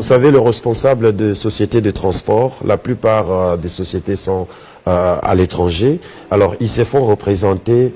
Vous savez, le responsable de sociétés de transport, la plupart des sociétés sont à l'étranger. Alors, ils se font représenter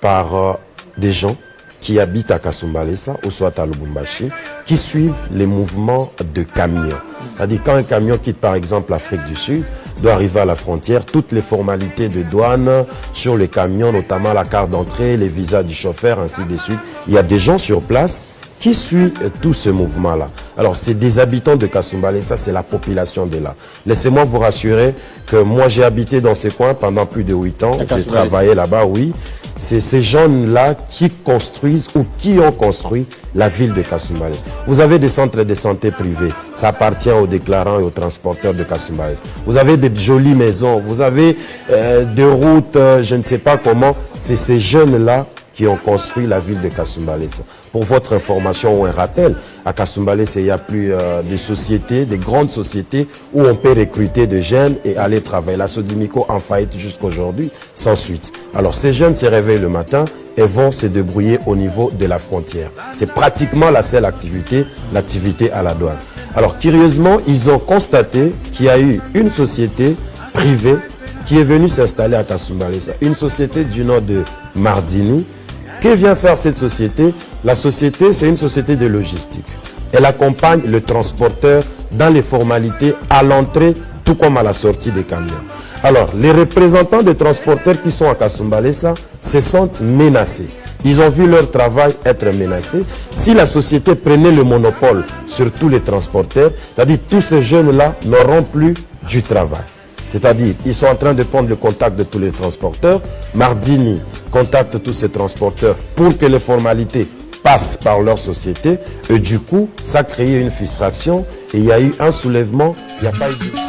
par des gens qui habitent à Kasumbalesa ou soit à Lubumbashi, qui suivent les mouvements de camions. C'est-à-dire quand un camion quitte par exemple l'Afrique du Sud, doit arriver à la frontière, toutes les formalités de douane sur les camions, notamment la carte d'entrée, les visas du chauffeur, ainsi de suite. Il y a des gens sur place qui suit tout ce mouvement-là. Alors, c'est des habitants de Kasumbalesa, c'est la population de là. Laissez-moi vous rassurer que moi, j'ai habité dans ces coins pendant plus de 8 ans. J'ai travaillé là-bas, oui. C'est ces jeunes-là qui construisent ou qui ont construit la ville de Kasumbalesa. Vous avez des centres de santé privés. Ça appartient aux déclarants et aux transporteurs de Kasumbalesa. Vous avez des jolies maisons. Vous avez des routes, je ne sais pas comment. C'est ces jeunes-là qui ont construit la ville de Kasumbalesa. Pour votre information ou un rappel, à Kasumbalesa, il y a plus de sociétés, des grandes sociétés où on peut recruter des jeunes et aller travailler. La Sodimico en faillite jusqu'à aujourd'hui, sans suite. Alors ces jeunes se réveillent le matin et vont se débrouiller au niveau de la frontière. C'est pratiquement la seule activité, l'activité à la douane. Alors curieusement, ils ont constaté qu'il y a eu une société privée qui est venue s'installer à Kasumbalesa. Une société du nom de Mardini. Que vient faire cette société? La société, c'est une société de logistique. Elle accompagne le transporteur dans les formalités à l'entrée, tout comme à la sortie des camions. Alors, les représentants des transporteurs qui sont à Kasumbalesa se sentent menacés. Ils ont vu leur travail être menacé. Si la société prenait le monopole sur tous les transporteurs, c'est-à-dire tous ces jeunes-là n'auront plus du travail. C'est-à-dire, ils sont en train de prendre le contact de tous les transporteurs. Mardini contacte tous ces transporteurs pour que les formalités passent par leur société. Et du coup, ça a créé une frustration et il y a eu un soulèvement. Il n'y a pas eu de...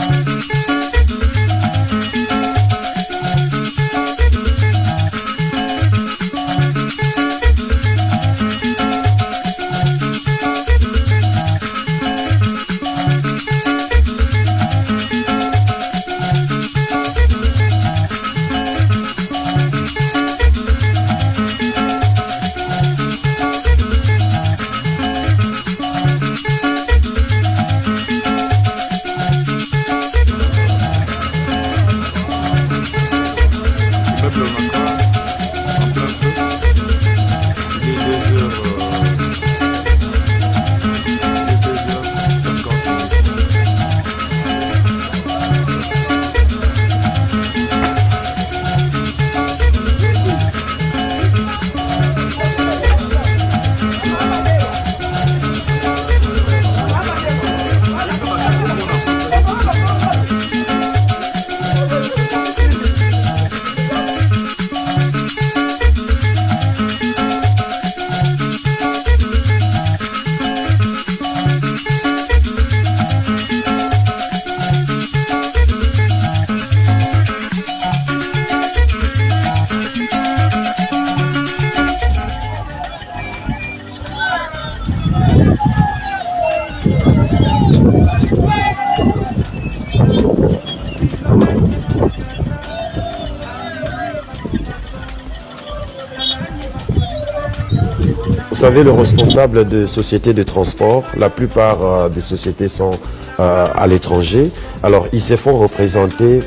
Vous savez, le responsable de sociétés de transport, la plupart des sociétés sont à l'étranger. Alors, ils se font représenter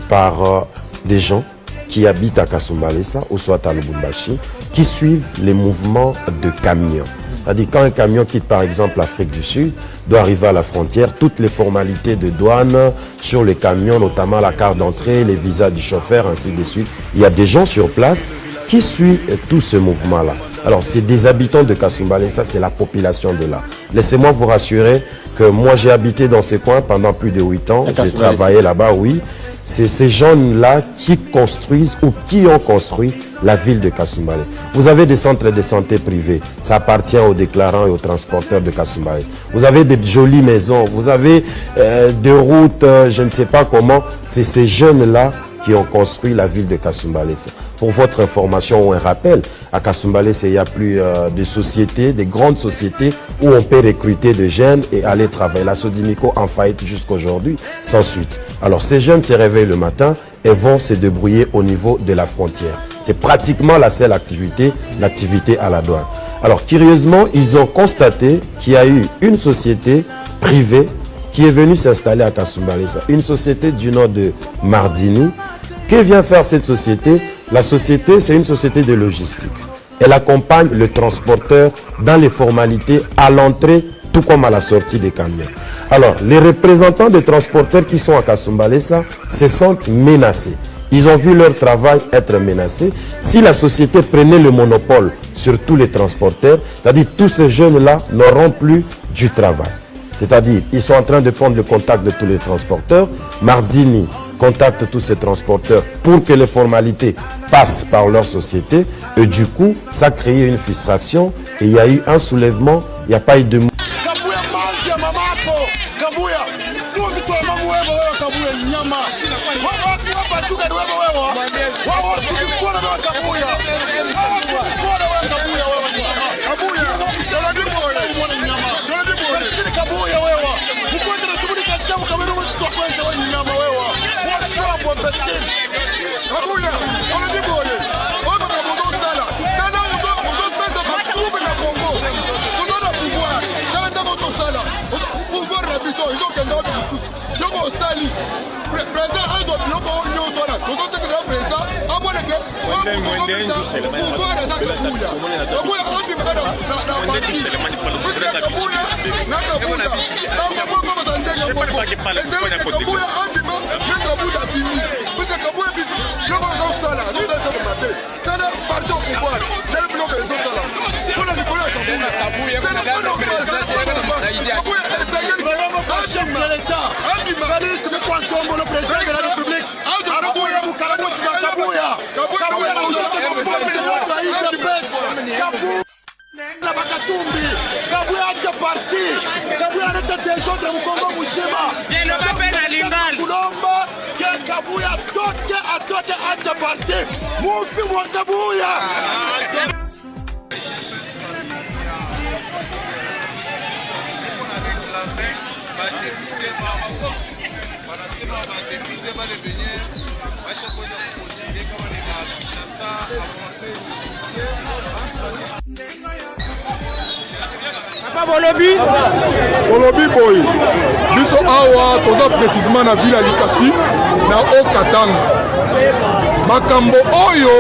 par des gens qui habitent à Kasumbalesa ou soit à Lubumbashi, qui suivent les mouvements de camions. C'est-à-dire quand un camion quitte par exemple l'Afrique du Sud, doit arriver à la frontière, toutes les formalités de douane sur les camions, notamment la carte d'entrée, les visas du chauffeur, ainsi de suite. Il y a des gens sur place qui suivent tout ce mouvement-là. Alors, c'est des habitants de Kasumbalesa, c'est la population de là. Laissez-moi vous rassurer que moi, j'ai habité dans ces coins pendant plus de 8 ans. J'ai travaillé là-bas, oui. C'est ces jeunes-là qui construisent ou qui ont construit la ville de Kasumbalesa. Vous avez des centres de santé privés. Ça appartient aux déclarants et aux transporteurs de Kasumbalesa. Vous avez des jolies maisons. Vous avez des routes, je ne sais pas comment. C'est ces jeunes-là qui ont construit la ville de Kasumbalesa. Pour votre information ou un rappel, à Kasumbalesa, il y a plus de sociétés, des grandes sociétés où on peut recruter des jeunes et aller travailler. La Sodimico en faillite jusqu'à aujourd'hui, sans suite. Alors ces jeunes se réveillent le matin et vont se débrouiller au niveau de la frontière. C'est pratiquement la seule activité, l'activité à la douane. Alors curieusement, ils ont constaté qu'il y a eu une société privée qui est venue s'installer à Kasumbalesa. Une société du nom de Mardini. Que vient faire cette société? La société, c'est une société de logistique. Elle accompagne le transporteur dans les formalités à l'entrée, tout comme à la sortie des camions. Alors, les représentants des transporteurs qui sont à Kasumbalesa se sentent menacés. Ils ont vu leur travail être menacé. Si la société prenait le monopole sur tous les transporteurs, c'est-à-dire tous ces jeunes-là n'auront plus du travail. C'est-à-dire, ils sont en train de prendre le contact de tous les transporteurs. Mardini contacte tous ces transporteurs pour que les formalités passent par leur société. Et du coup, ça a créé une frustration et il y a eu un soulèvement. Il n'y a pas eu de... Olobi boy biso awa toza précisément na ville ya Likasi na Okatanga makambo oyo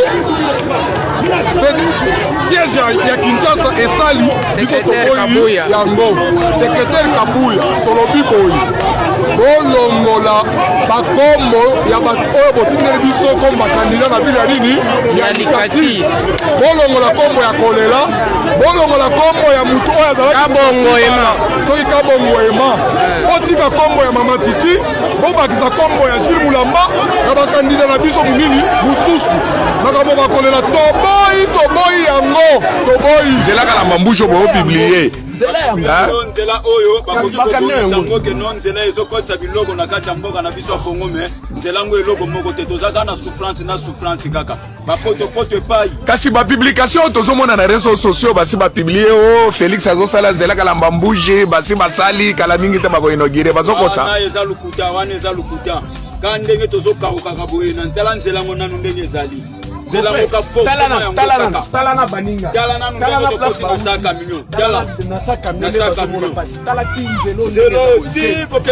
siège ya Kinshasa esali biso tokoyi yango secrétaire Kabuya tolobi boy bolongola bakombo ya bato oyo botindeli biso comme bakandida na ville ya nini ya Likasi bolongola kombo ya kolela bolongola kombo ya mutu oyo azalaki bongoema soki kabongoema otika kombo ya Mama Titi bobakisa kombo ya Jules Mulamba na bakandida na biso munini mutusu makambo bakolela toboyi yango toboyi zelaka na mambusho bo publier nzela oyo bakoki kokomisa ngo ke non nzela ezokotisa biloko na kati ya mboka na biso ya Kongo me nzela ngo eloko moko te tozaka na souffrance kaka bapotopoto epai kasi bapublication tozomona na réseaux sociaux basi bapublier o Félix azosala nzela kala mbambuje basi basali kala mingi te bakoinogire bazokosa wana eza lukuta ka ndenge tozokawukaka boye na ntala nzela ngo nanu ndenge ezali talana baninga talana place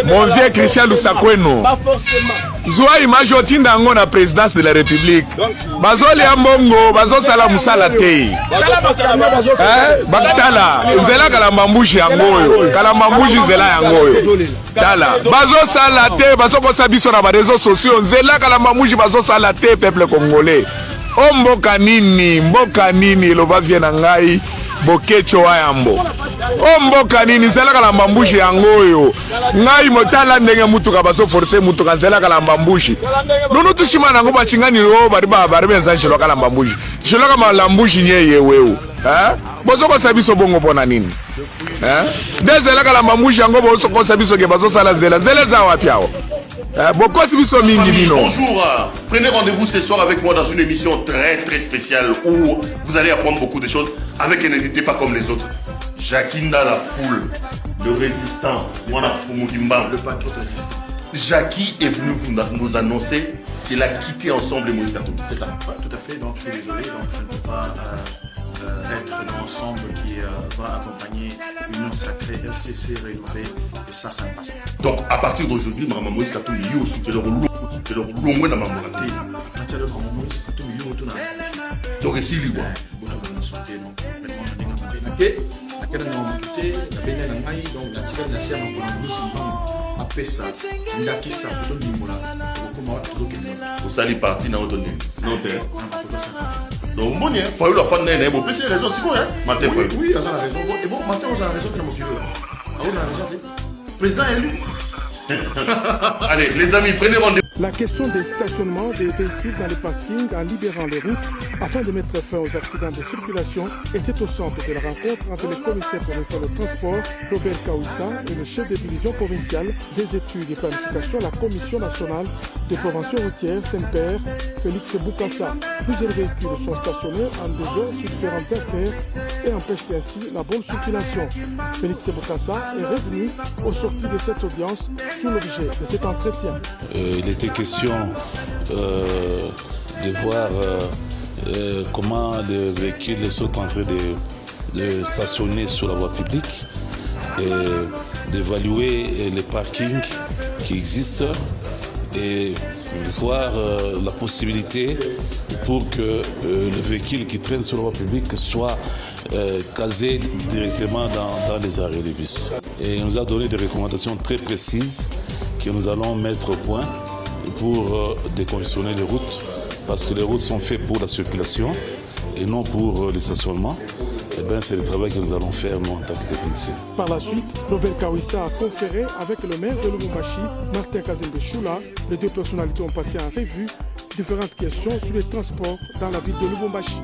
mon vieux Christian Lusakweno zwa image otinda yango na présidence de la République bazolia mbongo bazosala musala te bakatala nzela kalambambushi yango oyo kalambambushi nzela yango oyo tala bazosala te bazokosa biso na bareseaux sociaux nzela kalambambushi bazosala te peuple congolais o mboka nini eloba vie na ngai bokecho wa yambo o mboka nini nzela kalamba mbushi yango oyo ngai motala ndenge mutuka baso forcer mutuka nzela kalamba mbushi nunu tushima nango bachingani ro bari benza nshilo kalamba mbushi nshilo kama lambushi nyeye wewe bozo ko sabiso bongo pona nini dezela kalamba mbushi yango bozo ko sabiso ke bazo sala nzela za wapi yao. Bonjour, prenez rendez-vous ce soir avec moi dans une émission très spéciale où vous allez apprendre beaucoup de choses avec un invité pas comme les autres. Jakinda la foule, le résistant, le patriote résistant. Jackie est venu nous annoncer qu'il a quitté ensemble les Moïse Katumbi, c'est ça? Tout à fait, donc je suis désolé, donc je ne peux pas être dans l'ensemble qui va accompagner l'Union sacrée FCC rénovée, et ça ne passe pas. Donc à partir d'aujourd'hui, Mme Moïse Katumbi, il y a aussi que le long de la À partir de Mme Moïse Katumbi, il y a aussi donc ici, il y a vous allez partir dans votre nuit. Non, donc, bon, il faut la fin de l'année. Bon, c'est raison, c'est quoi, Matin, oui, on a raison. Et bon, Matin, on a raison que nous on a raison. Président élu. Allez, les amis, prenez rendez-vous. La question des stationnements des véhicules dans les parkings en libérant les routes afin de mettre fin aux accidents de circulation était au centre de la rencontre entre le commissaire provincial de transport, Robert Kawissa, et le chef de division provinciale des études et planification à la Commission nationale de prévention routière, SEMPER, Félix Boukassa. Plusieurs véhicules sont stationnés en désordre sur différentes artères et empêchent ainsi la bonne circulation. Félix Boukassa est revenu au sorti de cette audience sur l'objet de cet entretien. Il était question de voir comment les véhicules sont en train de stationner sur la voie publique et d'évaluer les parkings qui existent et voir la possibilité pour que le véhicule qui traîne sur la voie publique soit casé directement dans les arrêts de bus. Et il nous a donné des recommandations très précises que nous allons mettre au point pour décongestionner les routes, parce que les routes sont faites pour la circulation et non pour le stationnement. Eh bien, c'est le travail que nous allons faire, nous, en tant que techniciens. Par la suite, Robert Kawissa a conféré avec le maire de Lubumbashi, Martin Kazembe Choula. Les deux personnalités ont passé en revue différentes questions sur les transports dans la ville de Lubumbashi.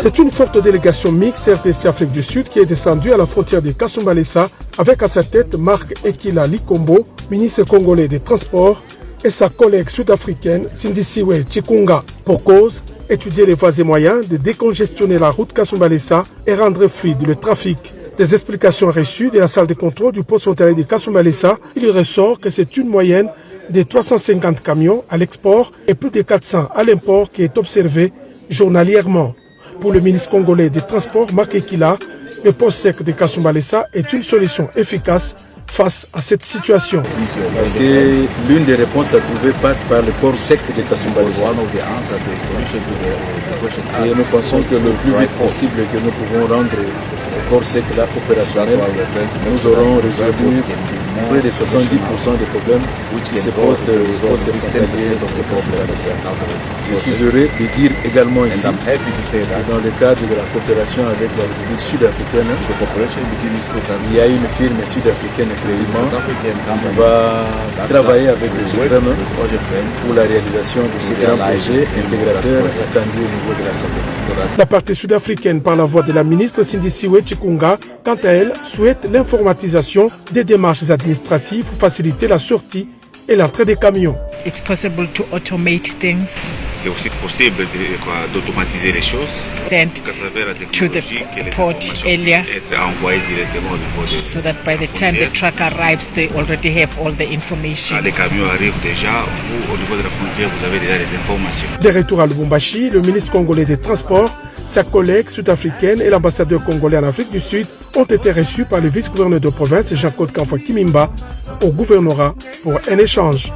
C'est une forte délégation mixte RDC Afrique du Sud qui est descendue à la frontière de Kasumbalesa avec à sa tête Marc Ekila Likombo, ministre congolais des Transports, et sa collègue sud-africaine Sindisiwe Chikunga. Pour cause, étudier les voies et moyens de décongestionner la route Kasumbalesa et rendre fluide le trafic. Des explications reçues de la salle de contrôle du poste frontalier de Kasumbalesa, il ressort que c'est une moyenne de 350 camions à l'export et plus de 400 à l'import qui est observée journalièrement. Pour le ministre congolais des Transports, Marc Ekila, le poste sec de Kasumbalesa est une solution efficace face à cette situation. Parce que l'une des réponses à trouver passe par le port sec de Kasumbalesa. Et nous pensons que le plus vite possible que nous pouvons rendre ce port sec-là opérationnel, nous aurons résolu près de 70% des problèmes qui se posent au poste frontalier de Kasumbalesa. Je suis heureux de dire également ici que dans le cadre de la coopération avec la République sud-africaine, il y a une firme sud-africaine effectivement qui va travailler avec le GFM pour la réalisation de ce grand projet intégrateur attendu au niveau de la santé. La partie sud-africaine, par la voix de la ministre Sindisiwe Chikunga, quant à elle, souhaite l'informatisation des démarches administratives pour faciliter la sortie et l'entrée des camions. It's possible to automate things. C'est aussi possible d'automatiser les choses. Send to the port earlier, so that by the time the truck arrives, they already have all the information. Les camions arrivent déjà, vous, au niveau de la frontière, vous avez déjà les informations. De retour à Lubumbashi, le ministre congolais des Transports, sa collègue sud-africaine et l'ambassadeur congolais en Afrique du Sud ont été reçus par le vice-gouverneur de province Jean-Claude Kamfwa Kimimba au gouvernorat pour un échange.